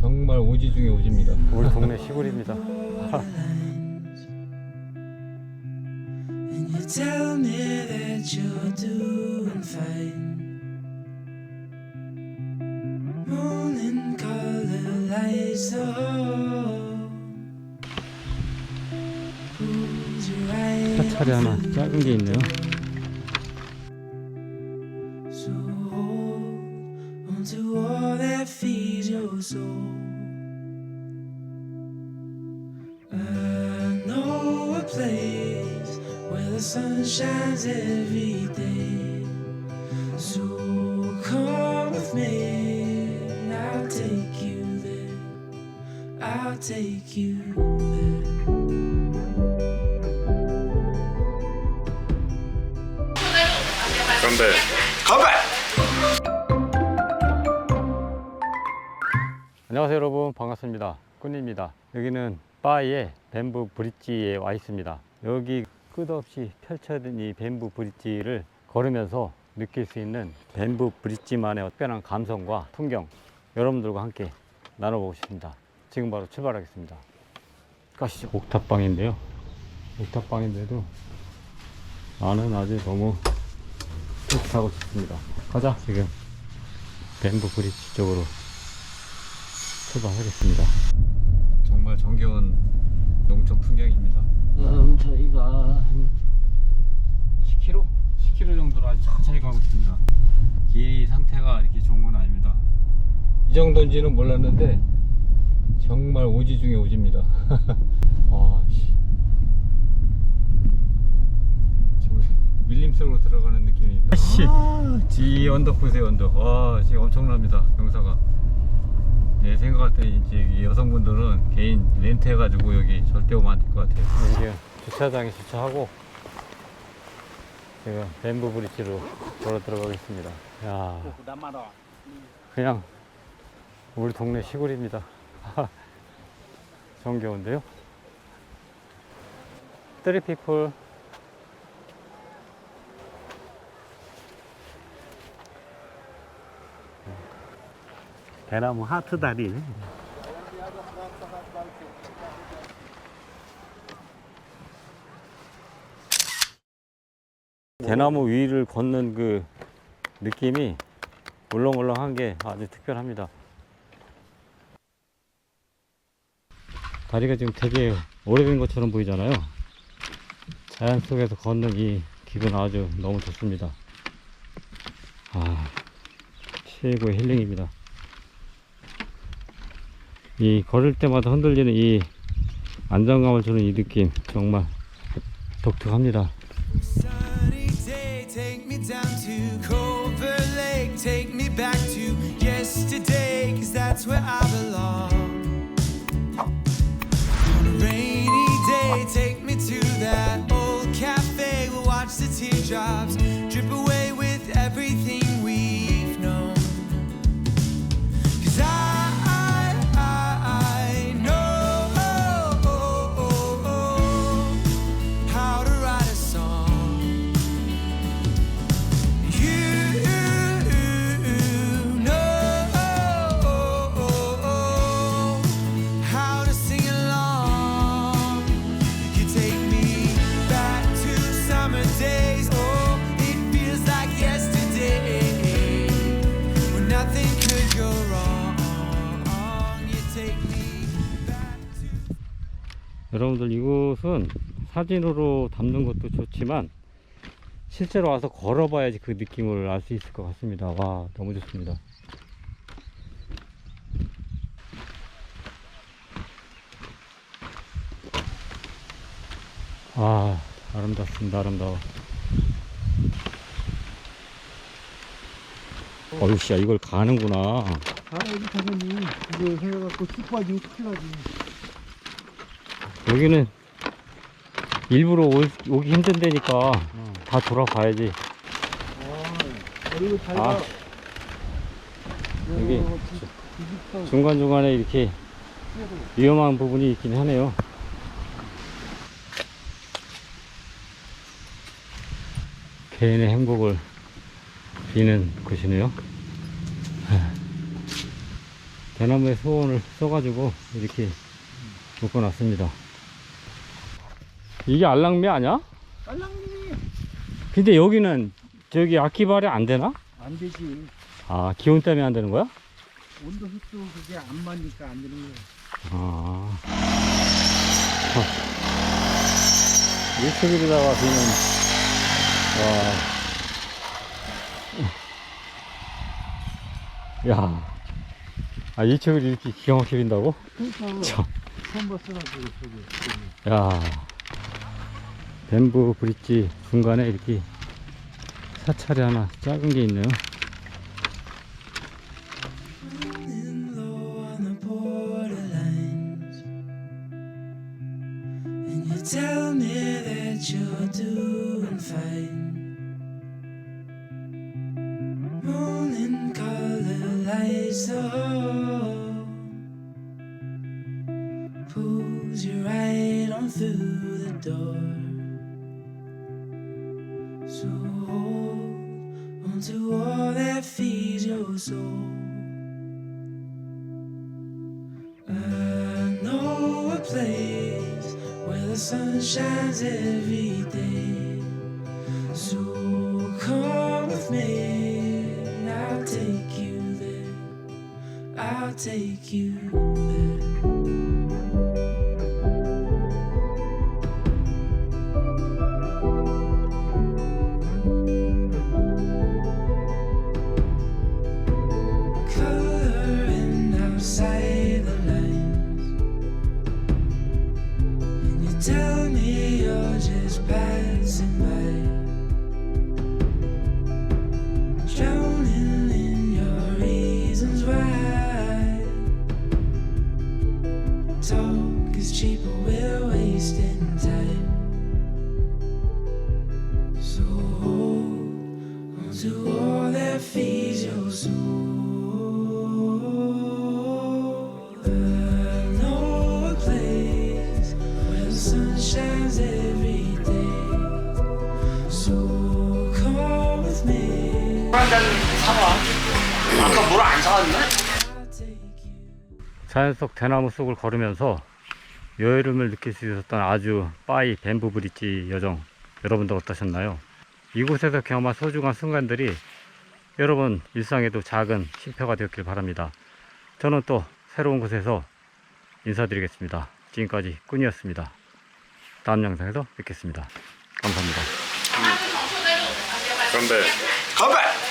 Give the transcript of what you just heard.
정말 오지 중에 오지입니다. 우리 동네 시골입니다. And you tell me that you're doing fine. Morning color lights the hall. Close your eyes. 사찰이 하나 작은 게 있네요. So hold on to all that feeds your soul. I know a place where the sun shines every day. So come with me, I'll take you there. I'll take you there. 안녕하세요 여러분, 반갑습니다. 꾼입니다. 여기는 바이의 뱀부 브릿지에 와 있습니다. 여기 끝없이 펼쳐진 이 뱀부 브릿지를 걸으면서 느낄 수 있는 뱀부 브릿지만의 특별한 감성과 풍경, 여러분들과 함께 나눠보고 싶습니다. 지금 바로 출발하겠습니다. 가시죠. 옥탑방인데요, 옥탑방인데도 나는 아주 너무 좋다고 싶습니다. 가자. 지금 뱀부 브릿지 쪽으로 출발하겠습니다. 정말 정겨운 농촌 풍경입니다. 저희가 한 10km 정도로 아주 천천히 가고 있습니다. 길 상태가 이렇게 좋은 건 아닙니다. 이 정도인지는 몰랐는데 정말 오지 중에 오지입니다. 와, 지금 밀림성으로 들어가는 느낌입니다. 이 언덕 보세요, 언덕. 와, 지금 엄청납니다, 경사가. 네, 생각할 때 이제 이 여성분들은 개인 렌트 해가지고 여기 절대 오면 안 될 것 같아요. 지금 주차장에 주차하고 지금 뱀부 브릿지로 걸어 들어가겠습니다. 야, 그냥 우리 동네 시골입니다. 정겨운데요? Three people. 대나무 하트 다리. 대나무 위를 걷는 그 느낌이 울렁울렁한 게 아주 특별합니다. 다리가 지금 되게 오래된 것처럼 보이잖아요. 자연 속에서 걷는 이 기분 아주 너무 좋습니다. 아, 최고의 힐링입니다. 이 걸을 때마다 흔들리는 이 안정감을 주는 이 느낌 정말 독특합니다. Sunny day, take me down to Culver Lake, take me back to yesterday, 'cause that's where I belong. On a rainy day, take me to that old cafe, we'll watch the teardrops drip away with everything we've known. 'Cause I know how to write a song. You know how to sing along. You take me back to summer days. Oh, it feels like yesterday when nothing could go wrong. You take me back to. 여러분들, 이곳은 사진으로 담는 것도 좋지만 실제로 와서 걸어봐야지 그 느낌을 알 수 있을 것 같습니다. 와, 너무 좋습니다. 아, 아름답습니다. 아름다워. 어이씨야, 이걸 가는구나. 아, 여기 당연히 이거 해갖고 쑥 빠지고 큰일 나지. 여기는 일부러 오기 힘든 데니까 다 돌아봐야지. 이거 다리가 아, 여기 중간중간에 이렇게 위험한 부분이 있긴 하네요. 개인의 행복을 비는 곳이네요. 대나무에 소원을 써가지고 이렇게 묶어놨습니다. 이게 알랑매 아니야? 알랑님이 근데 여기는 저기 아키발이 안 되나? 안 되지. 아, 기온 때문에 안 되는 거야? 온도 습도 그게 안 맞으니까 안 되는 거야. 아. 일초길에다가 비는, 와. 야. 아, 일초길이 이렇게 기가 막히게 빈다고? 그러니까 참. 처음 봤어가지고 저기. 야. 뱀부 브릿지 중간에 이렇게 사찰이 하나 작은 게 있네요. Running low on the borderlines, and you tell me that you're doing fine. Morning color lights the hall, pulls you right on through the door. So hold on to all that feeds your soul. I know a place where the sun shines every day. So come with me, I'll take you there. I'll take you there. Coloring outside the lines, and you tell me you're just passing by, drowning in your reasons why. Talk is cheap, but we're wasting time. So hold on to all that feeds your soul. I know a place where the sun shines every day. So come with me. 아까 물 안 사왔나? I'll take you. 자연 속 대나무 속을 걸으면서 여유로움을 느낄 수 있었던 아주 빠이 뱀부 브릿지 여정, 여러분들 어떠셨나요? 이곳에서 경험한 소중한 순간들이 여러분 일상에도 작은 쉼표가 되었길 바랍니다. 저는 또 새로운 곳에서 인사드리겠습니다. 지금까지 꾼이었습니다. 다음 영상에서 뵙겠습니다. 감사합니다. 건배. 건배!